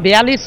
42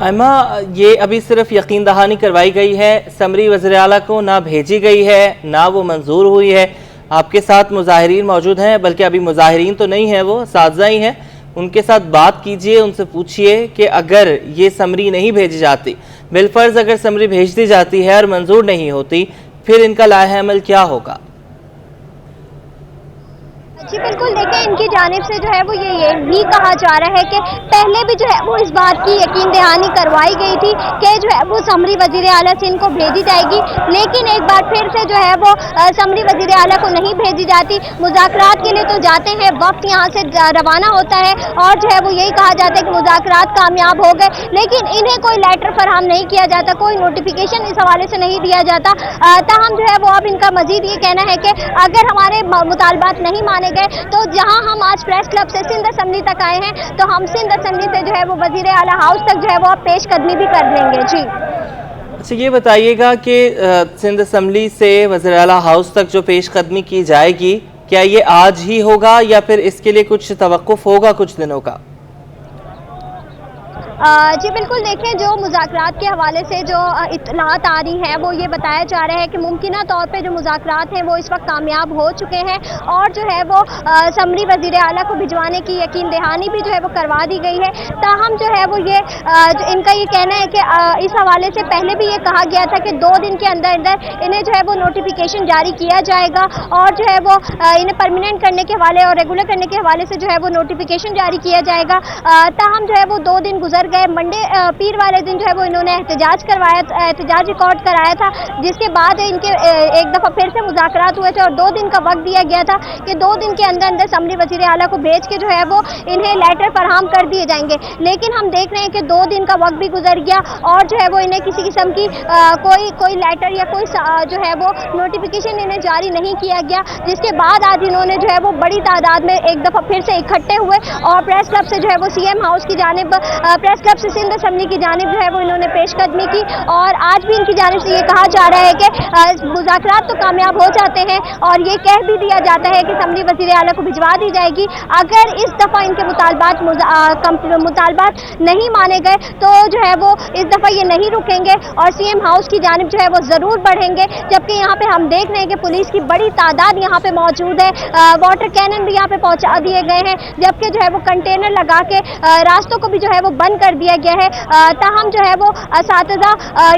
ایما، یہ ابھی صرف یقین دہانی کروائی گئی ہے، سمری وزیر اعلیٰ کو نہ بھیجی گئی ہے نہ وہ منظور ہوئی ہے۔ آپ کے ساتھ مظاہرین موجود ہیں، بلکہ ابھی مظاہرین تو نہیں ہیں، وہ اساتذہ ہی ہیں، ان کے ساتھ بات کیجئے، ان سے پوچھئے کہ اگر یہ سمری نہیں بھیجی جاتی، بالفرض اگر سمری بھیج دی جاتی ہے اور منظور نہیں ہوتی، پھر ان کا لائحہ عمل کیا ہوگا؟ جی بالکل، دیکھیں ان کی جانب سے جو ہے وہ یہ بھی کہا جا رہا ہے کہ پہلے بھی جو ہے وہ اس بات کی یقین دہانی کروائی گئی تھی کہ جو ہے وہ سمری وزیر اعلیٰ سے ان کو بھیجی جائے گی، لیکن ایک بار پھر سے جو ہے وہ سمری وزیر اعلیٰ کو نہیں بھیجی جاتی۔ مذاکرات کے لیے تو جاتے ہیں، وقت یہاں سے روانہ ہوتا ہے اور جو ہے وہ یہی کہا جاتا ہے کہ مذاکرات کامیاب ہو گئے، لیکن انہیں کوئی لیٹر فراہم نہیں کیا جاتا، کوئی نوٹیفیکیشن اس حوالے سے نہیں دیا جاتا۔ تاہم جو ہے وہ اب ان کا مزید یہ کہنا ہے کہ اگر ہمارے مطالبات نہیں مانے گئے تو جہاں ہم آج پریس کلب سے سندھ اسمبلی تک آئے ہیں تو ہم سندھ اسمبلی سے جو ہے وہ وزیر اعلیٰ ہاؤس تک جو ہے وہ پیش قدمی بھی کر لیں گے۔ جی اچھا، یہ بتائیے گا کہ سندھ اسمبلی سے وزیر اعلیٰ ہاؤس تک جو پیش قدمی کی جائے گی، کیا یہ آج ہی ہوگا یا پھر اس کے لیے کچھ توقف ہوگا کچھ دنوں کا؟ جی بالکل، دیکھیں جو مذاکرات کے حوالے سے جو اطلاعات آ رہی ہیں وہ یہ بتایا جا رہا ہے کہ ممکنہ طور پہ جو مذاکرات ہیں وہ اس وقت کامیاب ہو چکے ہیں اور جو ہے وہ سمری وزیر اعلیٰ کو بھجوانے کی یقین دہانی بھی جو ہے وہ کروا دی گئی ہے۔ تاہم جو ہے وہ یہ ان کا یہ کہنا ہے کہ اس حوالے سے پہلے بھی یہ کہا گیا تھا کہ 2 دن کے اندر انہیں جو ہے وہ نوٹیفیکیشن جاری کیا جائے گا اور جو ہے وہ انہیں پرماننٹ کرنے کے حوالے اور ریگولر کرنے کے حوالے سے جو ہے وہ نوٹیفیکیشن جاری کیا جائے گا۔ تاہم جو ہے وہ 2 دن گزر گئے، منڈے پیر والے دن جو ہے وہ انہوں نے احتجاج ریکارڈ کرایا تھا، جس کے بعد ان کے ایک دفعہ پھر سے مذاکرات ہوئے تھے اور 2 دن کا وقت دیا گیا تھا کہ 2 دن کے اندر سمری وزیر اعلیٰ کو بھیج کے جو ہے وہ انہیں لیٹر فراہم کر دیے جائیں گے، لیکن ہم دیکھ رہے ہیں کہ 2 دن کا وقت بھی گزر گیا اور جو ہے وہ انہیں کسی قسم کی کوئی لیٹر یا کوئی جو ہے وہ نوٹیفیکیشن انہیں جاری نہیں کیا گیا، جس کے بعد آج انہوں نے جو ہے وہ بڑی تعداد میں ایک دفعہ پھر سے اکٹھے ہوئے اور پریس کلب سے جو ہے وہ سی ایم ہاؤس کی جانب پریس کلب سے سندھ اسمبلی کی جانب جو ہے وہ انہوں نے پیش قدمی کی اور آج بھی ان کی جانب سے یہ کہا جا رہا ہے کہ مذاکرات تو کامیاب ہو جاتے ہیں اور یہ کہہ بھی دیا جاتا ہے کہ سمری وزیر اعلیٰ کو بھجوا دی جائے گی اگر اس دفعہ ان کے مطالبات نہیں مانے گئے تو جو ہے وہ اس دفعہ یہ نہیں رکیں گے اور سی ایم ہاؤس کی جانب جو ہے وہ ضرور بڑھیں گے، جبکہ یہاں پہ ہم دیکھ رہے ہیں کہ پولیس کی بڑی تعداد یہاں پہ موجود ہے، واٹر کینن بھی یہاں پہ پہنچا دیے گئے ہیں، جبکہ جو ہے وہ کنٹینر لگا کے راستوں کو بھی جو ہے وہ بند کر دیا گیا ہے۔ تاہم جو ہے وہ اساتذہ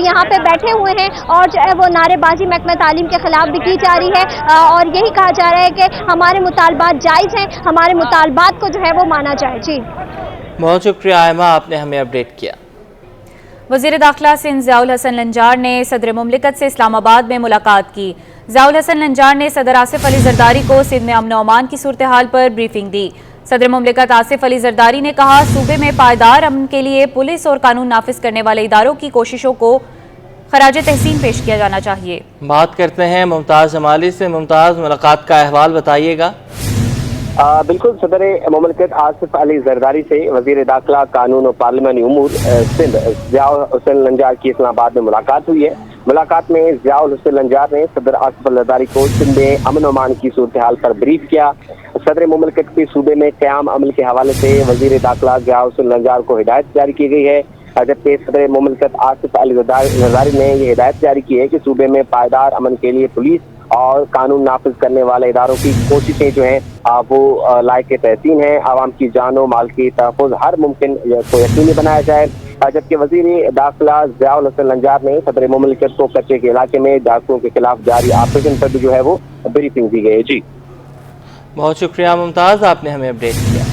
یہاں پہ بیٹھے ہوئے ہیں اور جو ہے وہ نعرے بازی محکمہ تعلیم کے خلاف بھی کی جا رہی ہے اور یہی کہا جا رہا ہے کہ ہمارے مطالبات جائز ہیں، ہمارے مطالبات کو جو ہے وہ مانا جائے۔ جی بہت شکریہ ایما، آپ نے ہمیں اپڈیٹ کیا۔ وزیر داخلہ سندھ ضیاء الحسن لنجار نے صدر مملکت سے اسلام آباد میں ملاقات کی۔ ضیاء الحسن لنجار نے صدر آصف علی زرداری کو سندھ میں امن و امان کی صورتحال پر بریفنگ دی۔ صدر مملکت آصف علی زرداری نے کہا صوبے میں پائیدار امن کے لیے پولیس اور قانون نافذ کرنے والے اداروں کی کوششوں کو خراج تحسین پیش کیا جانا چاہیے۔ بات کرتے ہیں ممتاز جمالی سے۔ ممتاز، ملاقات کا احوال بتائیے گا۔ بالکل، صدر مملکت آصف علی زرداری سے وزیر داخلہ قانون و پارلیمانی امور سندھ ضیاء الحسن لنجار کی اسلام آباد میں ملاقات ہوئی ہے۔ ملاقات میں ضیاء الحسن لنجار نے صدر آصف علی زرداری کو سندھ میں امن و امان کی صورتحال پر بریف کیا۔ صدر مملکت کے صوبے میں قیام عمل کے حوالے سے وزیر داخلہ ضیاء الحسن لنجار کو ہدایت جاری کی گئی ہے، جبکہ صدر مملکت آصف علی زرداری نے یہ ہدایت جاری کی ہے کہ صوبے میں پائیدار امن کے لیے پولیس اور قانون نافذ کرنے والے اداروں کی کوششیں جو ہیں وہ لائق تحسین ہیں۔ عوام کی جان و مال کی تحفظ ہر ممکن کو یقینی بنایا جائے، جبکہ وزیر داخلہ ضیاء الحسن لنجار نے صدر مملکت کو کچے کے علاقے میں ڈاکوؤں کے خلاف جاری آپریشن پر بھی جو ہے وہ بریفنگ دی گئی ہے۔ جی بہت شکریہ ممتاز، آپ نے ہمیں اپڈیٹ کیا۔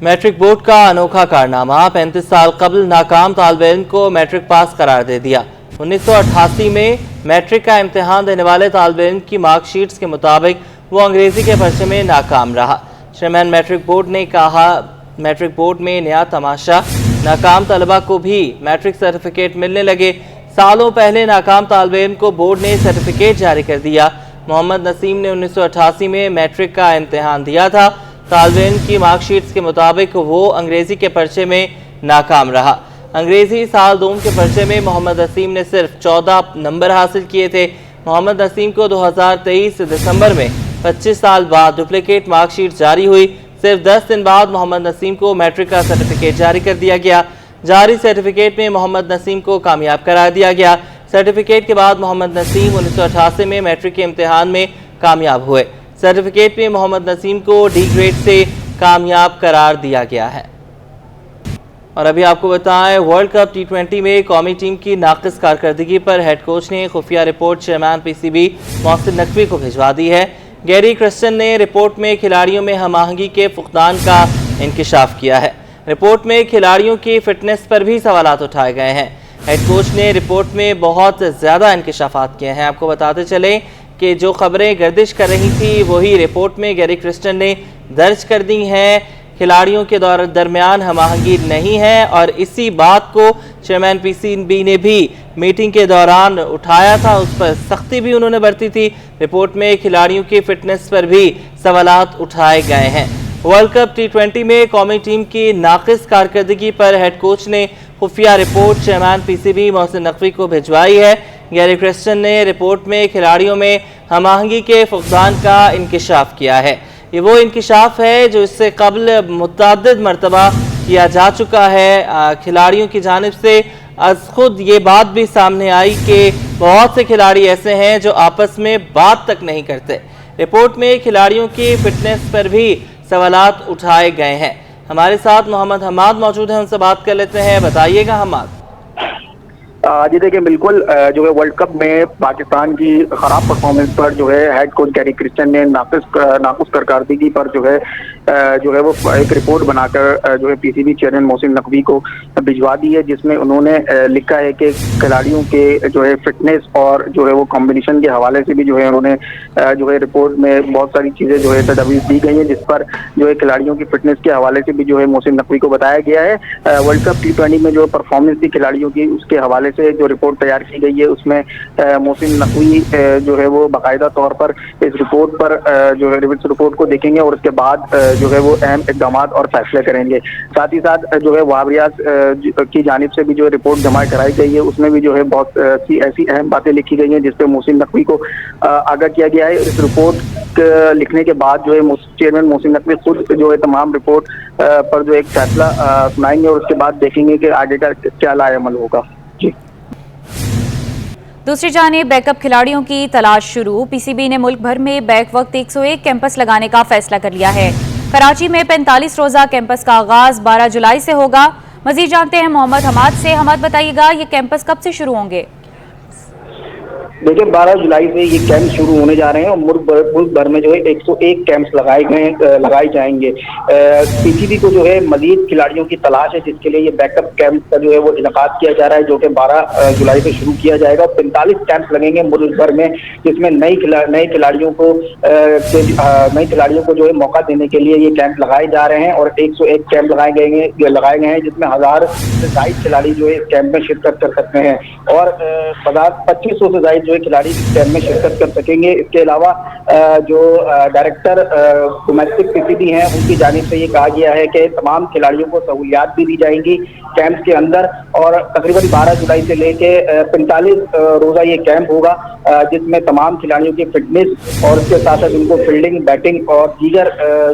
میٹرک بورڈ کا انوکھا کارنامہ، 35 سال قبل ناکام طالب علم کو میٹرک پاس قرار دے دیا۔ 1988 میں میٹرک کا امتحان دینے والے طالب علم کی مارک شیٹس کے مطابق وہ انگریزی کے پرچے میں ناکام رہا۔ چیئرمین میٹرک بورڈ نے کہا میٹرک بورڈ میں نیا تماشا، ناکام طلبہ کو بھی میٹرک سرٹیفکیٹ ملنے لگے۔ سالوں پہلے ناکام طالب علم کو بورڈ نے سرٹیفکیٹ جاری کر دیا۔ محمد نسیم نے 1988 میں میٹرک کا امتحان دیا تھا۔ طالب علم کی مارک شیٹس کے مطابق وہ انگریزی کے پرچے میں ناکام رہا۔ انگریزی سال دوم کے پرچے میں محمد نسیم نے صرف 14 نمبر حاصل کیے تھے۔ محمد نسیم کو 2023 دسمبر میں 25 سال بعد ڈپلیکیٹ مارک شیٹ جاری ہوئی۔ صرف 10 دن بعد محمد نسیم کو میٹرک کا سرٹیفکیٹ جاری کر دیا گیا۔ جاری سرٹیفکیٹ میں محمد نسیم کو کامیاب قرار دیا گیا۔ سرٹیفکیٹ کے بعد محمد نسیم 1988 میں میٹرک کے امتحان میں کامیاب ہوئے۔ سرٹیفکیٹ میں محمد نسیم کو ڈی گریڈ سے کامیاب قرار دیا گیا ہے۔ اور ابھی آپ کو بتائیں، ورلڈ کپ T20 میں قومی ٹیم کی ناقص کارکردگی پر ہیڈ کوچ نے خفیہ report chairman PCB Mohsin Naqvi کو بھجوا دی ہے۔ گیری کرسٹن نے رپورٹ میں کھلاڑیوں میں ہم آہنگی کے فقدان کا انکشاف کیا ہے۔ رپورٹ میں کھلاڑیوں کی فٹنس پر بھی سوالات اٹھائے گئے ہیں۔ ہیڈ کوچ نے رپورٹ میں بہت زیادہ انکشافات کیے ہیں۔ آپ کو بتاتے چلیں کہ جو خبریں گردش کر رہی تھی وہی رپورٹ میں گیری کرسٹن نے درج کر دی ہیں۔ کھلاڑیوں کے درمیان ہم آہنگی نہیں ہے اور اسی بات کو چیئرمین PCB نے بھی میٹنگ کے دوران اٹھایا تھا، اس پر سختی بھی انہوں نے برتی تھی۔ رپورٹ میں کھلاڑیوں کی فٹنس پر بھی سوالات اٹھائے گئے ہیں۔ ورلڈ کپ T20 میں قومی ٹیم کی ناقص کارکردگی پر ہیڈ کوچ نے خفیہ report chairman PCB Mohsin Naqvi کو بھجوائی ہے۔ گیری کرسٹن نے رپورٹ میں کھلاڑیوں میں ہم آہنگی کے فقدان کا انکشاف کیا ہے۔ یہ وہ انکشاف ہے جو اس سے قبل متعدد مرتبہ کیا جا چکا ہے۔ کھلاڑیوں کی جانب سے از خود یہ بات بھی سامنے آئی کہ بہت سے کھلاڑی ایسے ہیں جو آپس میں بات تک نہیں کرتے۔ رپورٹ میں کھلاڑیوں کی فٹنس پر بھی سوالات اٹھائے گئے ہیں۔ ہمارے ساتھ محمد حماد موجود ہیں، ان سے بات کر لیتے ہیں۔ بتائیے گا حماد۔ جی دیکھیں، بالکل جو ہے ورلڈ کپ میں پاکستان کی خراب پرفارمنس پر جو ہے ہیڈ کوچ گیری کرسٹن نے ناقص کارکردگی پر جو ہے وہ ایک رپورٹ بنا کر جو ہے PCB چیئرمین محسن نقوی کو بھجوا دی ہے، جس میں انہوں نے لکھا ہے کہ کھلاڑیوں کے جو ہے فٹنس اور جو ہے وہ کمبینیشن کے حوالے سے بھی جو ہے انہوں نے جو ہے رپورٹ میں بہت ساری چیزیں جو ہے تجاویز دی گئی ہیں، جس پر جو ہے کھلاڑیوں کی فٹنس کے حوالے سے بھی جو ہے محسن نقوی کو بتایا گیا ہے۔ ورلڈ کپ T20 میں جو پرفارمنس تھی کھلاڑیوں کی، اس کے حوالے سے جو رپورٹ تیار کی گئی ہے، اس میں محسن نقوی جو ہے وہ باقاعدہ طور پر اس رپورٹ پر جو ہے رپورٹ کو دیکھیں گے اور اس کے بعد جو ہے وہ اہم اقدامات اور فیصلے کریں گے۔ ساتھ ہی ساتھ جو ہے وہاب ریاض کی جانب سے بھی جو رپورٹ جمع کرائی گئی ہے، اس میں بھی جو ہے بہت سی ایسی اہم باتیں لکھی گئی ہیں جس پہ محسن نقوی کو آگاہ کیا گیا ہے۔ اس رپورٹ لکھنے کے بعد جو ہے چیئرمین محسن نقوی خود جو ہے تمام رپورٹ پر جو ایک فیصلہ سنائیں گے اور اس کے بعد دیکھیں گے کہ آگے کا کیا لائے عمل ہوگا۔ جی دوسری جانب بیک اپ کھلاڑیوں کی تلاش شروع۔ PCB نے ملک بھر میں بیک وقت 101 کیمپس لگانے کا فیصلہ کر لیا ہے۔ کراچی میں 45 روزہ کیمپس کا آغاز 12 جولائی سے ہوگا۔ مزید جانتے ہیں محمد حماد سے۔ حماد بتائیے گا یہ کیمپس کب سے شروع ہوں گے؟ دیکھیں 12 جولائی سے یہ کیمپ شروع ہونے جا رہے ہیں اور ملک بھر میں جو ہے 101 کیمپس لگائے جائیں گے۔ PCB کو جو ہے مزید کھلاڑیوں کی تلاش ہے، جس کے لیے یہ بیک اپ کیمپ کا جو ہے وہ انعقاد کیا جا رہا ہے، جو کہ 12 جولائی سے شروع کیا جائے گا۔ 45 کیمپس لگیں گے ملک بھر میں، جس میں نئے کھلاڑیوں کو جو ہے موقع دینے کے لیے یہ کیمپ لگائے جا رہے ہیں اور 101 کیمپ لگائے گئے ہیں، جس میں 1000 سے زائد کھلاڑی جو ہے اس کیمپ میں شرکت کر سکتے ہیں اور 2500 سے زائد جو کھلاڑی اس کیمپ میں شرکت کر سکیں گے۔ اس کے علاوہ جو ڈائریکٹر ڈومیسٹک PCB ہیں، ان کی جانب سے یہ کہا گیا ہے کہ تمام کھلاڑیوں کو سہولیات بھی دی جائیں گی کیمپ کے اندر اور تقریباً 12 جولائی سے لے کے 45 روزہ یہ کیمپ ہوگا، جس میں تمام کھلاڑیوں کی فٹنس اور اس کے ساتھ ساتھ ان کو فیلڈنگ، بیٹنگ اور دیگر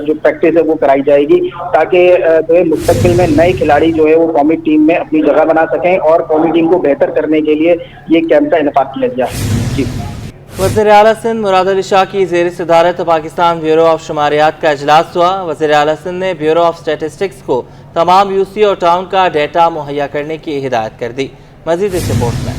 جو پریکٹس ہے وہ کرائی جائے گی، تاکہ جو ہے مستقبل میں نئے کھلاڑی جو ہے وہ قومی ٹیم میں اپنی جگہ بنا سکیں اور قومی ٹیم کو بہتر کرنے کے لیے یہ کیمپ کا انعقاد کیا گیا ہے۔ جی وزیر اعلیٰ سندھ مراد علی شاہ کی زیر صدارت پاکستان بیورو آف شماریات کا اجلاس ہوا۔ وزیر اعلیٰ سندھ نے بیورو آف اسٹیٹسٹکس کو تمام UC اور ٹاؤن کا ڈیٹا مہیا کرنے کی ہدایت کر دی۔ مزید اس رپورٹ میں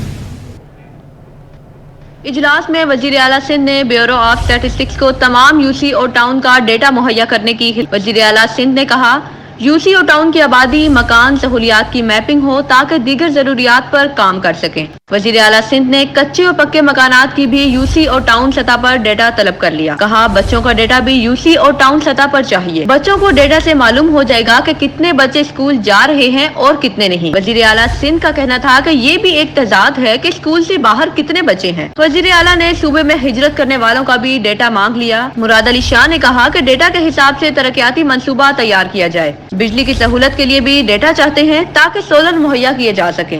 اجلاس میں وزیر اعلیٰ سندھ نے بیورو آف اسٹیٹسٹکس کو تمام UC اور ٹاؤن کا ڈیٹا مہیا کرنے کی وزیر اعلیٰ سندھ نے کہا UC اور ٹاؤن کی آبادی، مکان، سہولیات کی میپنگ ہو تاکہ دیگر ضروریات پر کام کر سکیں۔ وزیر اعلیٰ سندھ نے کچے اور پکے مکانات کی بھی UC اور ٹاؤن سطح پر ڈیٹا طلب کر لیا۔ کہا بچوں کا ڈیٹا بھی UC اور ٹاؤن سطح پر چاہیے۔ بچوں کو ڈیٹا سے معلوم ہو جائے گا کہ کتنے بچے اسکول جا رہے ہیں اور کتنے نہیں۔ وزیر اعلیٰ سندھ کا کہنا تھا کہ یہ بھی ایک تضاد ہے کہ اسکول سے باہر کتنے بچے ہیں۔ وزیر اعلیٰ نے صوبے میں ہجرت کرنے والوں کا بھی ڈیٹا مانگ لیا۔ مراد علی شاہ نے کہا کہ ڈیٹا کے حساب سے ترقیاتی منصوبہ تیار کیا جائے۔ بجلی کی سہولت کے لیے بھی ڈیٹا چاہتے ہیں تاکہ سولر مہیا کیے جا سکیں۔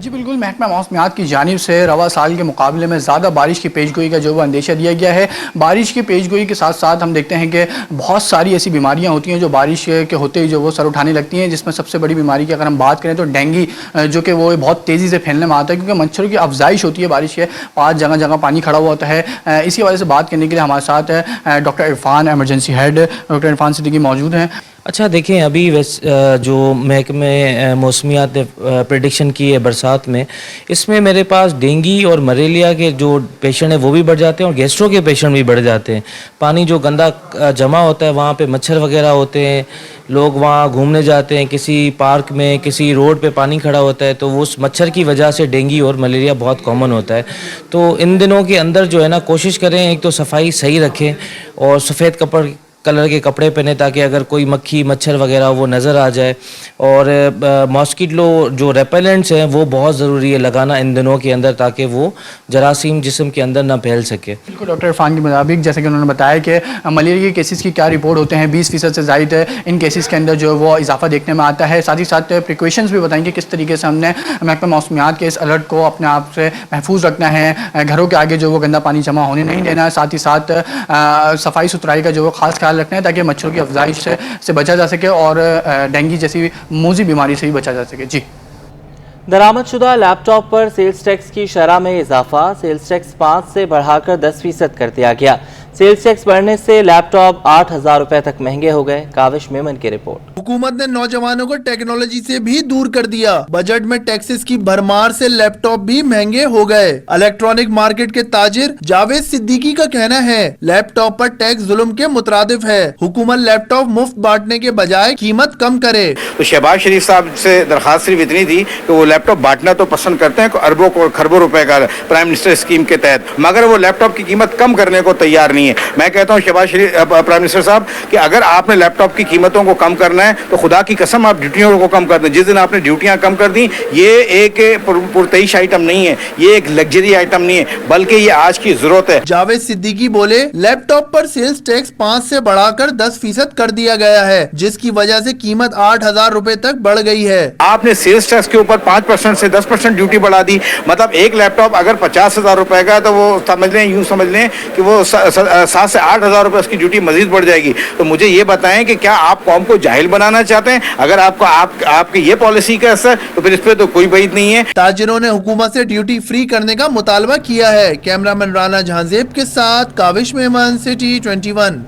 جی بالکل، محکمہ موسمیات کی جانب سے رواں سال کے مقابلے میں زیادہ بارش کی پیشگوئی کا جو وہ اندیشہ دیا گیا ہے. بارش کی پیشگوئی کے ساتھ ساتھ ہم دیکھتے ہیں کہ بہت ساری ایسی بیماریاں ہوتی ہیں جو بارش کے ہوتے ہی جو وہ سر اٹھانے لگتی ہیں، جس میں سب سے بڑی بیماری کی اگر ہم بات کریں تو ڈینگی، جو کہ وہ بہت تیزی سے پھیلنے میں آتا ہے کیونکہ مچھروں کی افزائش ہوتی ہے بارش کے بعد، جگہ جگہ پانی کھڑا ہوا ہوتا ہے. اسی وجہ سے بات کرنے کے لیے ہمارے ساتھ doctor Irfan, emergency head doctor Irfan Siddiqui موجود ہیں. اچھا دیکھیں، ابھی جو محکمہ موسمیات نے پریڈکشن کی ہے برسات میں، اس میں میرے پاس ڈینگی اور ملیریا کے جو پیشنٹ ہیں وہ بھی بڑھ جاتے ہیں اور گیسٹرو کے پیشنٹ بھی بڑھ جاتے ہیں. پانی جو گندا جمع ہوتا ہے وہاں پہ مچھر وغیرہ ہوتے ہیں، لوگ وہاں گھومنے جاتے ہیں، کسی پارک میں کسی روڈ پہ پانی کھڑا ہوتا ہے تو وہ اس مچھر کی وجہ سے ڈینگی اور ملیریا بہت کامن ہوتا ہے. تو ان دنوں کے اندر جو ہے نا کوشش کریں ایک تو صفائی صحیح رکھیں اور سفید کلر کے کپڑے پہنے تاکہ اگر کوئی مکھی مچھر وغیرہ وہ نظر آ جائے. اور ماسکیٹو جو ریپیلنٹس ہیں وہ بہت ضروری ہے لگانا ان دنوں کے اندر تاکہ وہ جراثیم جسم کے اندر نہ پھیل سکے. بالکل ڈاکٹر عرفان کے مطابق جیسے کہ انہوں نے بتایا کہ ملیریا کے کیسز کی کیا رپورٹ ہوتے ہیں، 20% سے زائد ان کیسز کے اندر جو وہ اضافہ دیکھنے میں آتا ہے. ساتھ ہی ساتھ پریکاشنز بھی بتائیں کہ کس طریقے سے ہم نے محکمہ موسمیات کے اس الرٹ کو اپنے آپ سے محفوظ رکھنا ہے، گھروں کے آگے جو وہ گندا پانی جمع ہونے نہیں دینا ہے. ساتھ ہی ساتھ صفائی ستھرائی کا جو وہ خاص خیال رکھنا ہے تاکہ مچھروں کی افزائش سے بچا جا سکے اور ڈینگی جیسی موذی بیماری سے بھی بچا جا سکے. جی درآمد شدہ لیپ ٹاپ پر سیلز ٹیکس کی شرح میں اضافہ، سیلز ٹیکس 5 سے بڑھا کر 10% کر دیا گیا. سیلز ٹیکس بڑھنے سے لیپ ٹاپ 8,000 روپے تک مہنگے ہو گئے. کاوش میمن کی رپورٹ. حکومت نے نوجوانوں کو ٹیکنالوجی سے بھی دور کر دیا. بجٹ میں ٹیکسز کی بھرمار سے لیپ ٹاپ بھی مہنگے ہو گئے. الیکٹرانک مارکیٹ کے تاجر جاوید صدیقی کا کہنا ہے لیپ ٹاپ پر ٹیکس ظلم کے مترادف ہے. حکومت لیپ ٹاپ مفت بانٹنے کے بجائے قیمت کم کرے. تو شہباز شریف صاحب سے درخواست صرف اتنی تھی کہ وہ لیپ ٹاپ بانٹنا تو پسند کرتے ہیں اربوں کو کھربوں روپے کا پرائم منسٹر اسکیم کے تحت، مگر وہ لیپ ٹاپ کی قیمت کم کرنے کو تیار نہیں ہے. میں کہتا ہوں شہباز شریف پرائم منسٹر صاحب کہ اگر آپ نے لیپ ٹاپ کی قیمتوں کو کم کرنا ہے تو خدا کی قسم آپ ڈیوٹیوں کو کم کر دیں. جس دن آپ نے ڈیوٹیاں کم کر دیں، یہ ایک پرتعیش آئٹم نہیں ہے، یہ ایک لگژری آئٹم نہیں ہے، بلکہ یہ آج کی ضرورت ہے. جاوید صدیقی بولے لیپ ٹاپ پر سیلز ٹیکس 5 سے بڑھا کر 10% کر دیا گیا ہے، جس کی وجہ سے قیمت 8,000 روپے تک بڑھ گئی ہے. آپ نے سیلز ٹیکس کے اوپر 5% سے 10% ڈیوٹی بڑھا دی. مطلب ایک لیپ ٹاپ اگر 50,000 روپے کا تو وہ یوں سمجھ لیں کہ وہ 7 سے 8,000 روپے اس کی ڈیوٹی مزید بڑھ جائے گی. تو مجھے یہ بتائیں کہ کیا آپ قوم کو جاہل بنانا چاہتے ہیں؟ اگر آپ کی یہ پالیسی کا اثر تو پھر اس پہ تو کوئی بعید نہیں ہے. تاجروں نے حکومت سے ڈیوٹی فری کرنے کا مطالبہ کیا ہے. کیمرامین رانا جہانزیب کے ساتھ کاوش میمن، سٹی 21.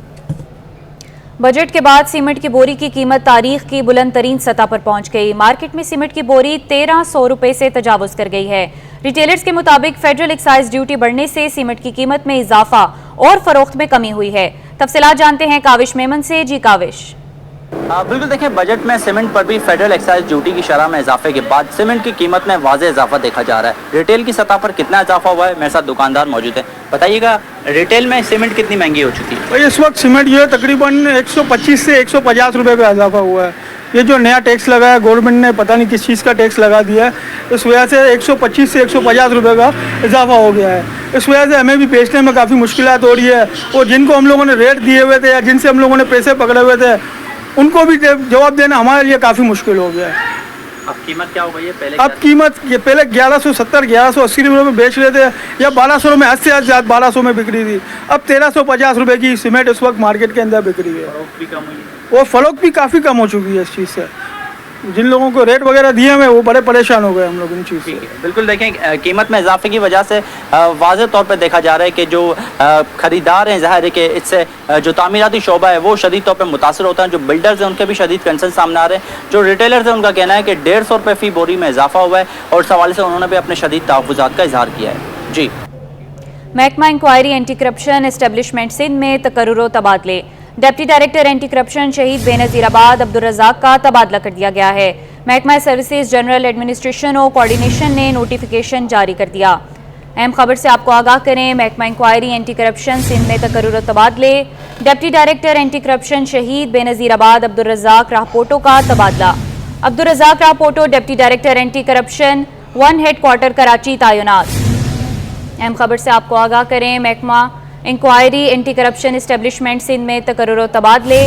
بجٹ کے بعد سیمنٹ کی بوری کی قیمت تاریخ کی بلند ترین سطح پر پہنچ گئی. مارکیٹ میں سیمنٹ کی بوری 1,300 روپے سے تجاوز کر گئی ہے. ریٹیلرز کے مطابق فیڈرل ایکسائز ڈیوٹی بڑھنے سے سیمنٹ کی قیمت میں اضافہ اور فروخت میں کمی ہوئی ہے. تفصیلات جانتے ہیں کاوش میمن سے. جی کاوش. بالکل دیکھیں، بجٹ میں سیمنٹ پر بھی فیڈرل ایکسائز ڈیوٹی کی شرح میں اضافے کے بعد سیمنٹ کی قیمت میں واضح اضافہ دیکھا جا رہا ہے. ریٹیل کی سطح پر کتنا اضافہ ہوا ہے؟ میرے ساتھ دکاندار موجود ہیں، بتائیے گا ریٹیل میں سیمنٹ کتنی مہنگی ہو چکی ہے؟ اس وقت سیمنٹ جو ہے تقریباً 125 سے 150 روپے پہ اضافہ ہوا ہے. یہ جو نیا ٹیکس لگا ہے گورنمنٹ نے پتہ نہیں کس چیز کا ٹیکس لگا دیا ہے، اس وجہ سے 125 سے 150 روپے کا اضافہ ہو گیا ہے. اس وجہ سے ہمیں بھی بیچنے میں کافی مشکلات ہو رہی ہے، اور جن کو ہم لوگوں نے ریٹ دیے ہوئے تھے یا جن سے ہم لوگوں نے پیسے پکڑے ہوئے تھے ان کو بھی جواب دینا ہمارے لیے کافی مشکل ہو گیا ہے. اب قیمت کیا ہو گئی ہے؟ اب قیمت یہ پہلے 1170 1180 روپے میں بیچ رہے تھے یا 1200 میں، حد سے زیادہ 1200 میں بک رہی تھی. اب 1350 روپے کی سیمنٹ اس وقت مارکیٹ کے اندر بک رہی ہے، اور فروخت بھی کافی کم ہو چکی ہے اس چیز سے. جن لوگوں کو ریٹ وغیرہ دیے ہوئے وہ بڑے پریشان ہو گئے ہم لوگ ان چیز سے. بالکل دیکھیں، قیمت میں اضافے کی وجہ سے واضح طور پہ دیکھا جا رہا ہے کہ جو خریدار ہیں ظاہر ہے کہ اس سے جو تعمیراتی شعبہ ہے وہ شدید طور پہ متاثر ہوتا ہے. جو بلڈرز ہیں ان کے بھی شدید کنسرن سامنے آ رہے ہیں. جو ریٹیلرز ہیں ان کا کہنا ہے کہ 150 روپے فی بوری میں اضافہ ہوا ہے، اور اس حوالے سے انہوں نے بھی اپنے شدید تحفظات کا اظہار کیا ہے. جی. محکمہ inquiry anti corruption establishment Sindh میں تقرر و تبادلے. ڈپٹی ڈائریکٹر اینٹی کرپشن شہید بے نظیر آباد عبدالرزاق کا تبادلہ کر دیا گیا ہے. محکمہ سروسز جنرل ایڈمنسٹریشن و کوارڈینیشن نے نوٹیفیکیشن جاری کر دیا. اہم خبر سے آپ کو آگاہ کریں، محکمہ انکوائری اینٹی کرپشن سندھ میں تقرر و تبادلے. ڈپٹی ڈائریکٹر اینٹی کرپشن شہید بے نظیر آباد عبدالرزاق راہپوٹو کا تبادلہ. Abdul Razzaq Rahpoto deputy director anti corruption 1 head quarter Karachi تعینات. اہم خبر سے آپ کو آگاہ کریں، محکمہ inquiry anti corruption establishment Sindh میں تقرر و تبادلے.